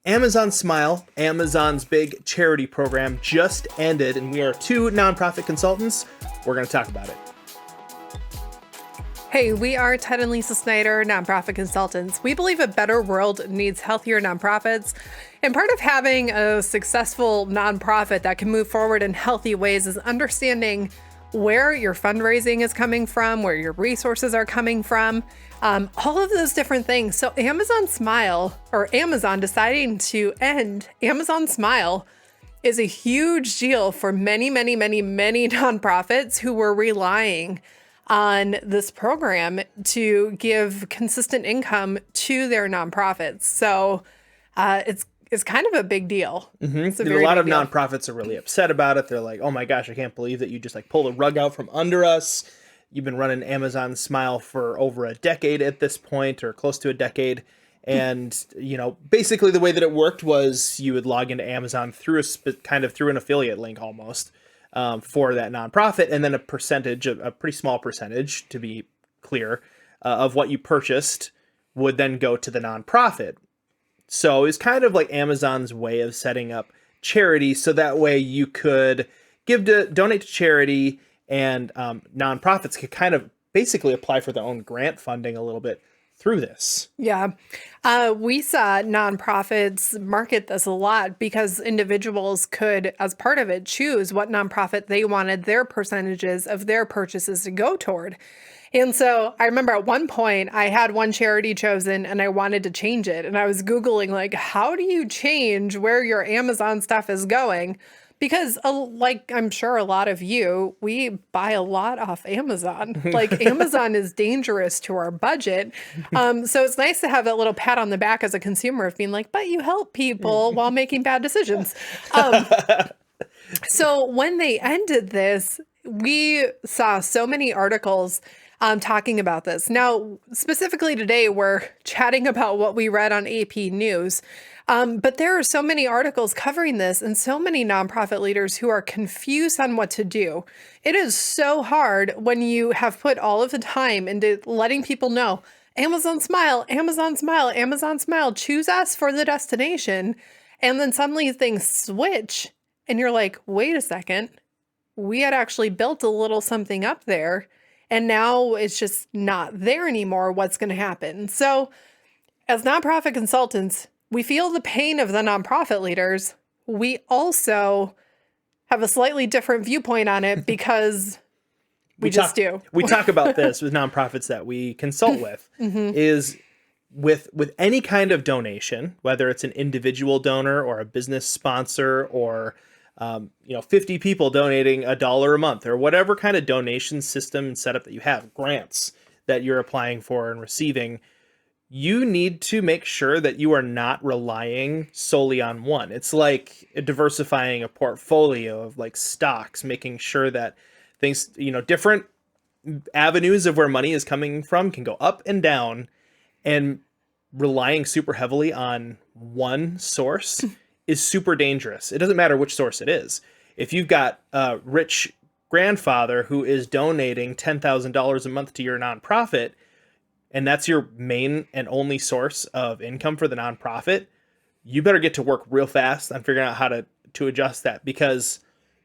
Amazon Smile, Amazon's big charity program, just ended, and we are two nonprofit consultants. We're going to talk about it. Hey, we are Ted and Lisa Snyder, nonprofit consultants. We believe a better world needs healthier nonprofits. And part of having a successful nonprofit that can move forward in healthy ways is understanding where your fundraising is coming from, where your resources are coming from, all of those different things. So Amazon Smile, or Amazon deciding to end Amazon Smile, is a huge deal for many, many, many, many nonprofits who were relying on this program to give consistent income to their nonprofits. So it's kind of a big deal. Mm-hmm. A lot of nonprofits are really upset about it. They're like, oh my gosh, I can't believe that you just pulled a rug out from under us. You've been running Amazon Smile for over a decade at this point, or close to a decade. And, basically the way that it worked was you would log into Amazon through through an affiliate link almost. For that nonprofit, and then a pretty small percentage, to be clear, of what you purchased would then go to the nonprofit. So it's kind of like Amazon's way of setting up charity, so that way you could donate to charity, and nonprofits could kind of basically apply for their own grant funding a little bit through this. Yeah. We saw nonprofits market this a lot because individuals could, as part of it, choose what nonprofit they wanted their percentages of their purchases to go toward. And so I remember at one point I had one charity chosen and I wanted to change it. And I was Googling, how do you change where your Amazon stuff is going? Because I'm sure a lot of you, we buy a lot off Amazon. Amazon is dangerous to our budget. So it's nice to have that little pat on the back as a consumer of being but you help people while making bad decisions. So when they ended this, we saw so many articles talking about this. Now, specifically today, we're chatting about what we read on AP News. But there are so many articles covering this and so many nonprofit leaders who are confused on what to do. It is so hard when you have put all of the time into letting people know, Amazon Smile, Amazon Smile, Amazon Smile, choose us for the destination. And then suddenly things switch and you're like, wait a second, we had actually built a little something up there and now it's just not there anymore. What's going to happen? So as nonprofit consultants, we feel the pain of the nonprofit leaders. We also have a slightly different viewpoint on it because we just do. We talk about this with nonprofits that we consult with, is with any kind of donation, whether it's an individual donor or a business sponsor or 50 people donating $1 a month or whatever kind of donation system and setup that you have, grants that you're applying for and receiving. You need to make sure that you are not relying solely on one. It's like diversifying a portfolio of stocks, making sure that things, different avenues of where money is coming from can go up and down, and relying super heavily on one source is super dangerous. It doesn't matter which source it is. If you've got a rich grandfather who is donating $10,000 a month to your nonprofit, and that's your main and only source of income for the nonprofit, you better get to work real fast on figuring out how to adjust that, because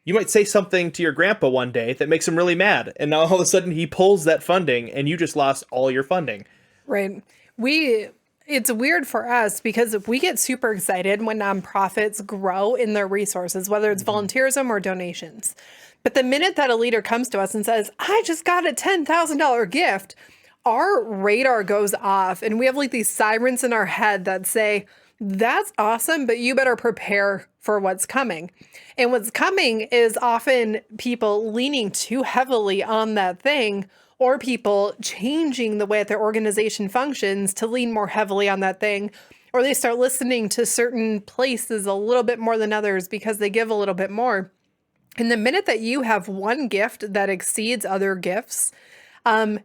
you might say something to your grandpa one day that makes him really mad, and now all of a sudden he pulls that funding and you just lost all your funding. Right. It's weird for us because we get super excited when nonprofits grow in their resources, whether it's volunteerism or donations. But the minute that a leader comes to us and says, I just got a $10,000 gift, our radar goes off and we have these sirens in our head that say, that's awesome, but you better prepare for what's coming. And what's coming is often people leaning too heavily on that thing, or people changing the way that their organization functions to lean more heavily on that thing, or they start listening to certain places a little bit more than others because they give a little bit more. And the minute that you have one gift that exceeds other gifts, they have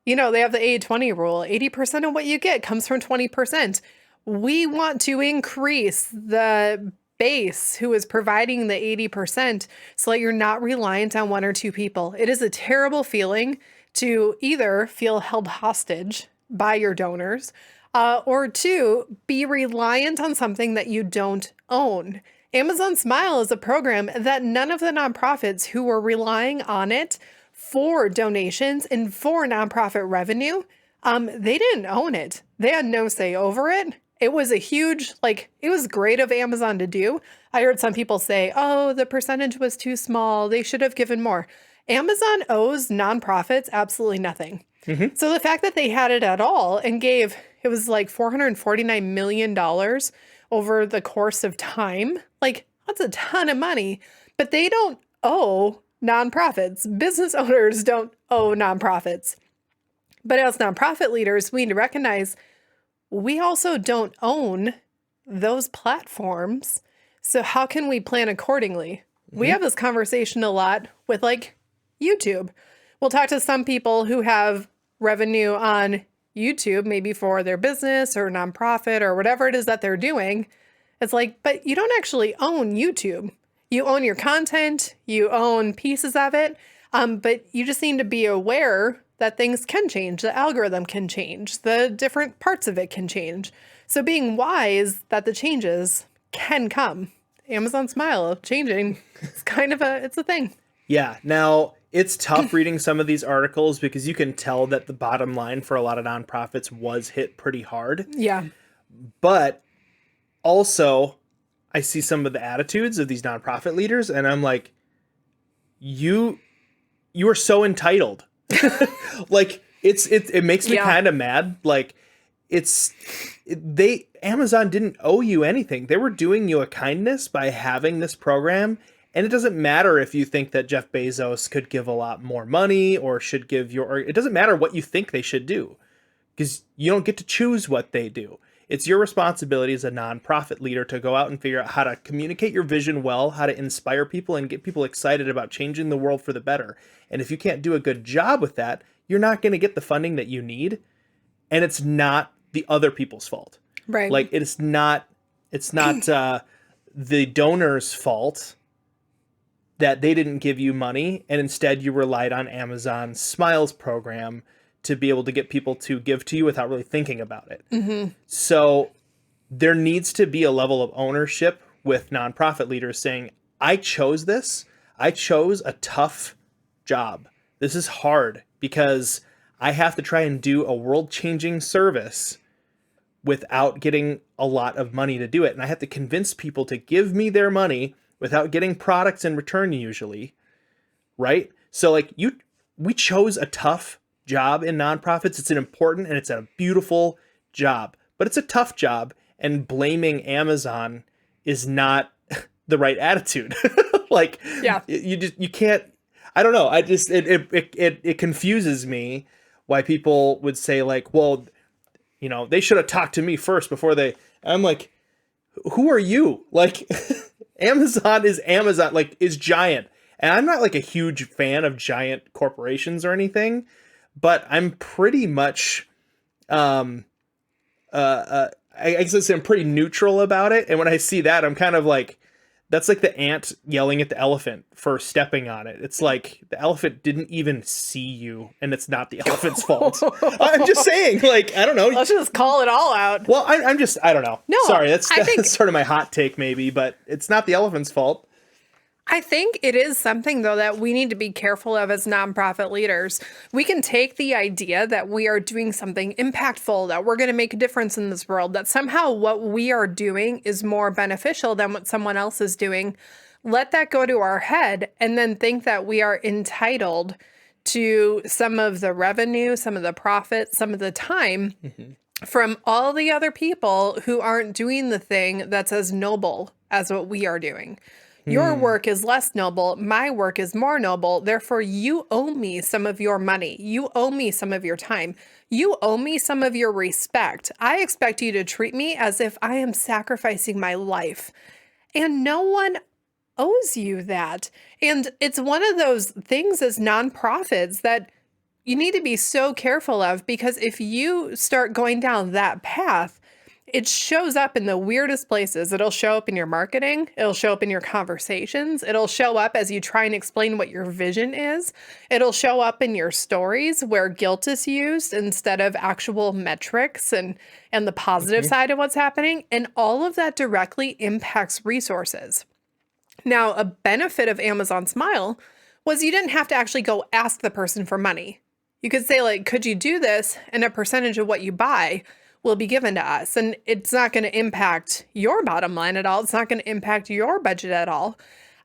the 80-20 rule. 80% of what you get comes from 20%. We want to increase the base who is providing the 80% so that you're not reliant on one or two people. It is a terrible feeling to either feel held hostage by your donors Or two, be reliant on something that you don't own. Amazon Smile is a program that none of the nonprofits who were relying on it for donations and for nonprofit revenue, they didn't own it. They had no say over it. It was a huge, it was great of Amazon to do. I heard some people say, oh, the percentage was too small. They should have given more. Amazon owes nonprofits absolutely nothing. So the fact that they had it at all and gave, it was like $449 million over the course of time. That's a ton of money, but they don't owe nonprofits. Business owners don't owe nonprofits. But as nonprofit leaders, we need to recognize we also don't own those platforms. So how can we plan accordingly? We have this conversation a lot with YouTube. We'll talk to some people who have revenue on YouTube, maybe for their business or nonprofit or whatever it is that they're doing. It's but you don't actually own YouTube. You own your content, you own pieces of it, but you just need to be aware that things can change. The algorithm can change. The different parts of it can change. So being wise that the changes can come. Amazon Smile changing. It's it's a thing. Yeah. Now, it's tough reading some of these articles because you can tell that the bottom line for a lot of nonprofits was hit pretty hard. Yeah. But also, I see some of the attitudes of these nonprofit leaders, and I'm like, you are so entitled. It makes me kind of mad. Amazon didn't owe you anything. They were doing you a kindness by having this program. And it doesn't matter if you think that Jeff Bezos could give a lot more money or should give it doesn't matter what you think they should do, because you don't get to choose what they do. It's your responsibility as a nonprofit leader to go out and figure out how to communicate your vision well, how to inspire people and get people excited about changing the world for the better. And if you can't do a good job with that, you're not going to get the funding that you need. And it's not the other people's fault. Right. It's not the donor's fault that they didn't give you money, and instead you relied on Amazon Smiles program to be able to get people to give to you without really thinking about it. So there needs to be a level of ownership with nonprofit leaders saying, I chose this. I chose a tough job. This is hard because I have to try and do a world-changing service without getting a lot of money to do it. And I have to convince people to give me their money without getting products in return usually, right? So we chose a tough job in nonprofits. It's an important and it's a beautiful job, but it's a tough job, and blaming Amazon is not the right attitude. You can't, I don't know. It confuses me why people would say they should have talked to me first before I'm like, who are you? Amazon is Amazon, is giant. And I'm not a huge fan of giant corporations or anything, but I'm pretty much, I guess I'm pretty neutral about it. And when I see that, I'm kind of that's the ant yelling at the elephant for stepping on it. It's the elephant didn't even see you, and it's not the elephant's fault. I'm just saying, I don't know. Let's just call it all out. Well, I don't know. No, sorry, that's sort of my hot take maybe, but it's not the elephant's fault. I think it is something, though, that we need to be careful of as nonprofit leaders. We can take the idea that we are doing something impactful, that we're going to make a difference in this world, that somehow what we are doing is more beneficial than what someone else is doing. Let that go to our head and then think that we are entitled to some of the revenue, some of the profit, some of the time from all the other people who aren't doing the thing that's as noble as what we are doing. Your work is less noble. My work is more noble. Therefore, you owe me some of your money. You owe me some of your time. You owe me some of your respect. I expect you to treat me as if I am sacrificing my life. And no one owes you that. And it's one of those things as nonprofits that you need to be so careful of, because if you start going down that path, it shows up in the weirdest places. It'll show up in your marketing. It'll show up in your conversations. It'll show up as you try and explain what your vision is. It'll show up in your stories where guilt is used instead of actual metrics and the positive side of what's happening. And all of that directly impacts resources. Now, a benefit of Amazon Smile was you didn't have to actually go ask the person for money. You could say, like, could you do this? And a percentage of what you buy will be given to us. And it's not going to impact your bottom line at all. It's not going to impact your budget at all.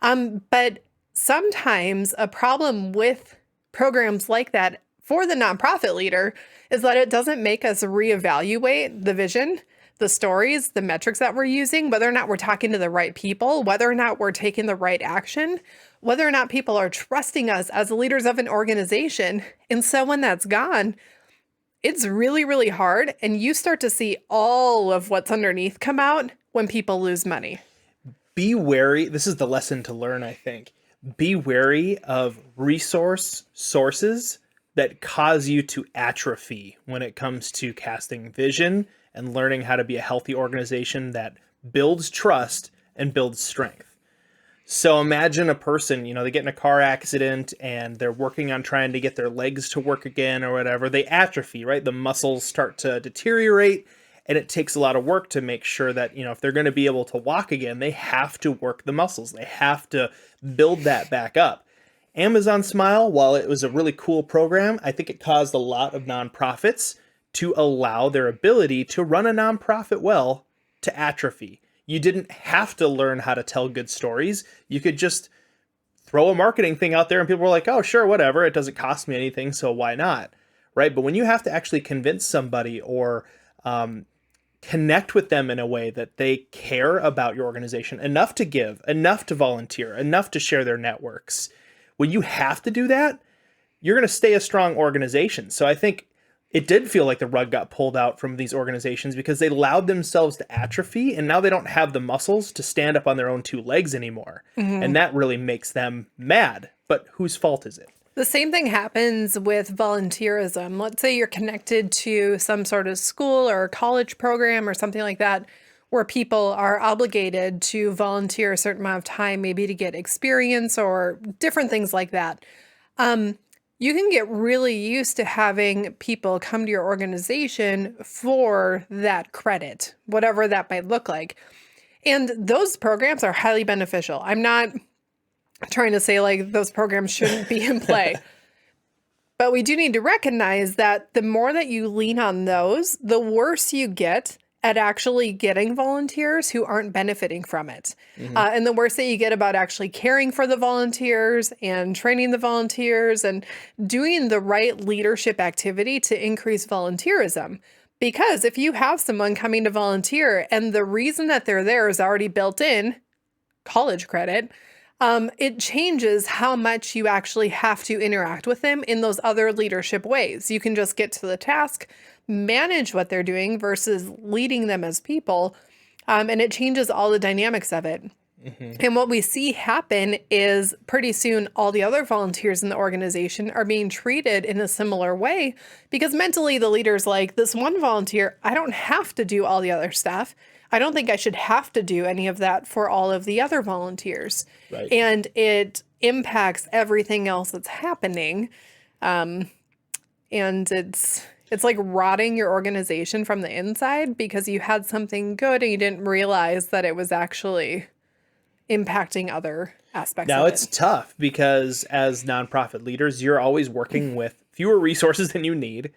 But sometimes a problem with programs like that for the nonprofit leader is that it doesn't make us reevaluate the vision, the stories, the metrics that we're using, whether or not we're talking to the right people, whether or not we're taking the right action, whether or not people are trusting us as leaders of an organization. And so when that's gone, it's really, really hard. And you start to see all of what's underneath come out when people lose money. Be wary. This is the lesson to learn, I think. Be wary of sources that cause you to atrophy when it comes to casting vision and learning how to be a healthy organization that builds trust and builds strength. So imagine a person, they get in a car accident and they're working on trying to get their legs to work again or whatever. They atrophy, right? The muscles start to deteriorate, and it takes a lot of work to make sure that, if they're going to be able to walk again, they have to work the muscles. They have to build that back up. Amazon Smile, while it was a really cool program, I think it caused a lot of nonprofits to allow their ability to run a nonprofit well to atrophy. You didn't have to learn how to tell good stories. You could just throw a marketing thing out there and people were like, oh, sure, whatever. It doesn't cost me anything, so why not? Right? But when you have to actually convince somebody or connect with them in a way that they care about your organization, enough to give, enough to volunteer, enough to share their networks, when you have to do that, you're going to stay a strong organization. So I think it did feel like the rug got pulled out from these organizations because they allowed themselves to atrophy, and now they don't have the muscles to stand up on their own two legs anymore. And that really makes them mad. But whose fault is it? The same thing happens with volunteerism. Let's say you're connected to some sort of school or college program or something like that, where people are obligated to volunteer a certain amount of time, maybe to get experience or different things like that. You can get really used to having people come to your organization for that credit, whatever that might look like. And those programs are highly beneficial. I'm not trying to say like those programs shouldn't be in play. But we do need to recognize that the more that you lean on those, the worse you get at actually getting volunteers who aren't benefiting from it. And the worse that you get about actually caring for the volunteers and training the volunteers and doing the right leadership activity to increase volunteerism. Because if you have someone coming to volunteer and the reason that they're there is already built in, college credit, it changes how much you actually have to interact with them in those other leadership ways. You can just get to the task, manage what they're doing versus leading them as people. And it changes all the dynamics of it. And what we see happen is pretty soon all the other volunteers in the organization are being treated in a similar way because mentally the leader's like, this one volunteer, I don't have to do all the other stuff. I don't think I should have to do any of that for all of the other volunteers. Right. And it impacts everything else that's happening. And it's like rotting your organization from the inside because you had something good and you didn't realize that it was actually impacting other aspects Now of it. it's tough because as nonprofit leaders, you're always working with fewer resources than you need.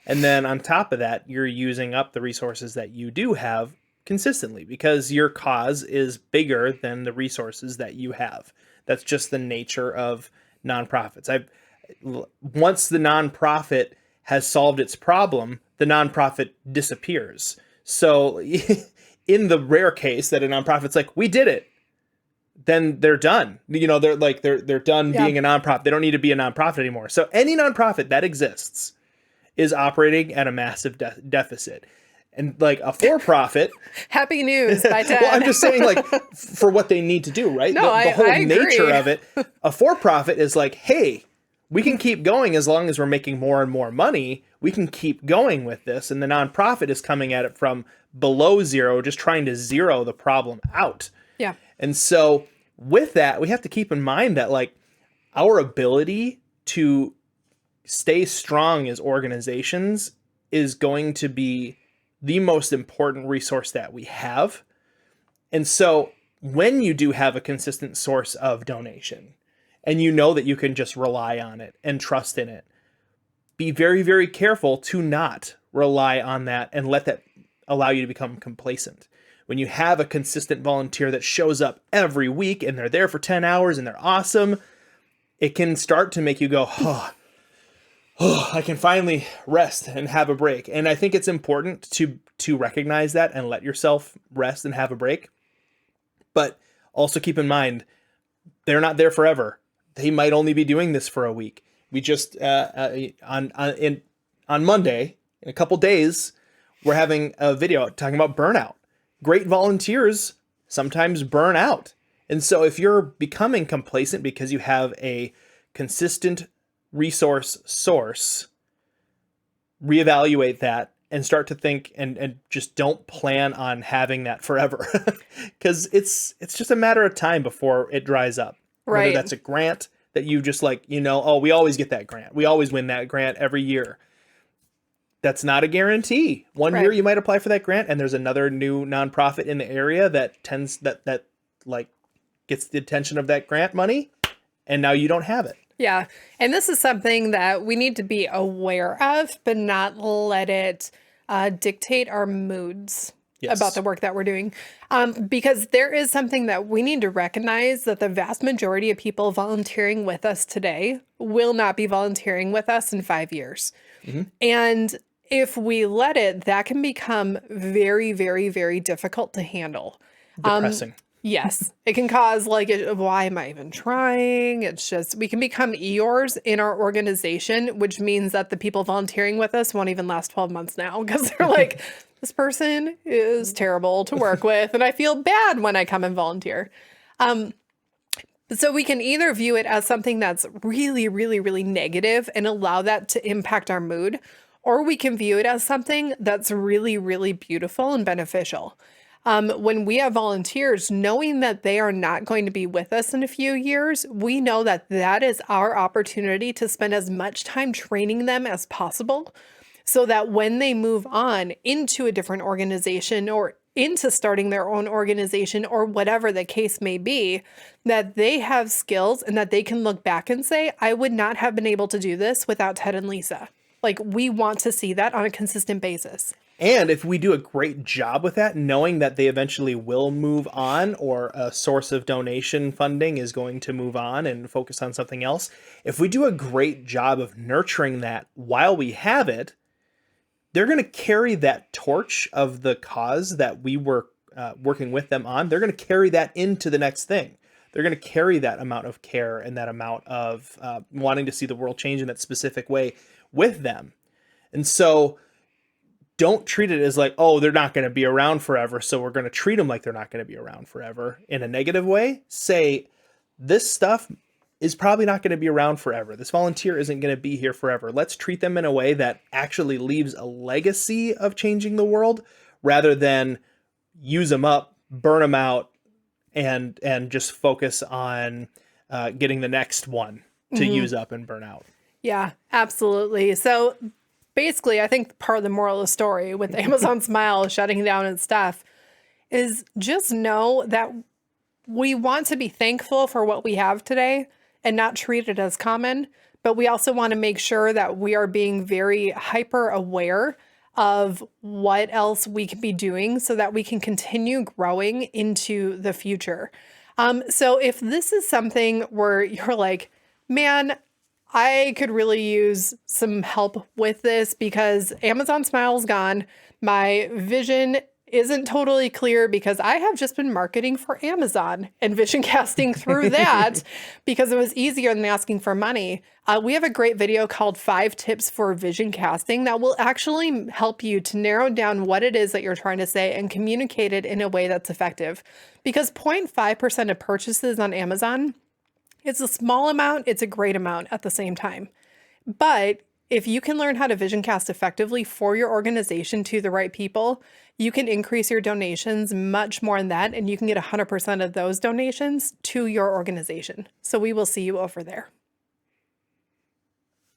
And then on top of that, you're using up the resources that you do have consistently because your cause is bigger than the resources that you have. That's just the nature of nonprofits. Once the nonprofit has solved its problem, the nonprofit disappears. So in the rare case that a nonprofit's like, we did it, then they're done. They're done being a nonprofit. They don't need to be a nonprofit anymore. So any nonprofit that exists is operating at a massive deficit. And like a for-profit. Happy news by Ted. Well, I'm just saying like for what they need to do, right? No, the whole I agree. nature of it. A for-profit is like, hey, We can keep going as long as we're making more and more money. We can keep going with this. And the nonprofit is coming at it from below zero, just trying to zero the problem out. Yeah. And so with that, we have to keep in mind that like our ability to stay strong as organizations is going to be the most important resource that we have. And so when you do have a consistent source of donation and you know that you can just rely on it and trust in it, be very, very careful to not rely on that and let that allow you to become complacent. When you have a consistent volunteer that shows up every week and they're there for 10 hours and they're awesome, it can start to make you go, I can finally rest and have a break. And I think it's important to recognize that and let yourself rest and have a break. But also keep in mind, they're not there forever. They might only be doing this for a week. We just on Monday, in a couple days, we're having a video talking about burnout. Great volunteers sometimes burn out. And so if you're becoming complacent because you have a consistent resource source, reevaluate that and start to think and just don't plan on having that forever. Because it's just a matter of time before it dries up. Right. Whether that's a grant that you just like, oh, we always get that grant. We always win that grant every year. That's not a guarantee. One year you might apply for that grant and there's another new nonprofit in the area that gets the attention of that grant money and now you don't have it. Yeah. And this is something that we need to be aware of, but not let it dictate our moods about the work that we're doing. Because there is something that we need to recognize, that the vast majority of people volunteering with us today will not be volunteering with us in 5 years. Mm-hmm. And if we let it, that can become very, very, very difficult to handle. Depressing. Yes, it can cause why am I even trying? It's just, we can become Eeyores in our organization, which means that the people volunteering with us won't even last 12 months now because they're like, this person is terrible to work with. And I feel bad when I come and volunteer. So we can either view it as something that's really, really, really negative and allow that to impact our mood, or we can view it as something that's really, really beautiful and beneficial. When we have volunteers, knowing that they are not going to be with us in a few years, we know that that is our opportunity to spend as much time training them as possible so that when they move on into a different organization or into starting their own organization or whatever the case may be, that they have skills and that they can look back and say, I would not have been able to do this without Ted and Lisa. We want to see that on a consistent basis. And if we do a great job with that, knowing that they eventually will move on or a source of donation funding is going to move on and focus on something else, if we do a great job of nurturing that while we have it, they're going to carry that torch of the cause that we were working with them on. They're going to carry that into the next thing. They're going to carry that amount of care and that amount of wanting to see the world change in that specific way with them. And so don't treat it as like, oh, they're not going to be around forever, so we're going to treat them like they're not going to be around forever in a negative way. Say, this stuff is probably not going to be around forever. This volunteer isn't going to be here forever. Let's treat them in a way that actually leaves a legacy of changing the world rather than use them up, burn them out, and just focus on getting the next one to use up and burn out. Yeah, absolutely. So basically, I think part of the moral of the story with Amazon Smile shutting down and stuff is just know that we want to be thankful for what we have today and not treat it as common. But we also want to make sure that we are being very hyper aware of what else we can be doing so that we can continue growing into the future. So if this is something where you're like, man, I could really use some help with this because Amazon Smile's gone. My vision isn't totally clear because I have just been marketing for Amazon and vision casting through that because it was easier than asking for money. We have a great video called 5 Tips for Vision Casting that will actually help you to narrow down what it is that you're trying to say and communicate it in a way that's effective. Because 0.5% of purchases on Amazon It's a small amount, it's a great amount at the same time. But if you can learn how to vision cast effectively for your organization to the right people, you can increase your donations much more than that, and you can get 100% of those donations to your organization. So we will see you over there.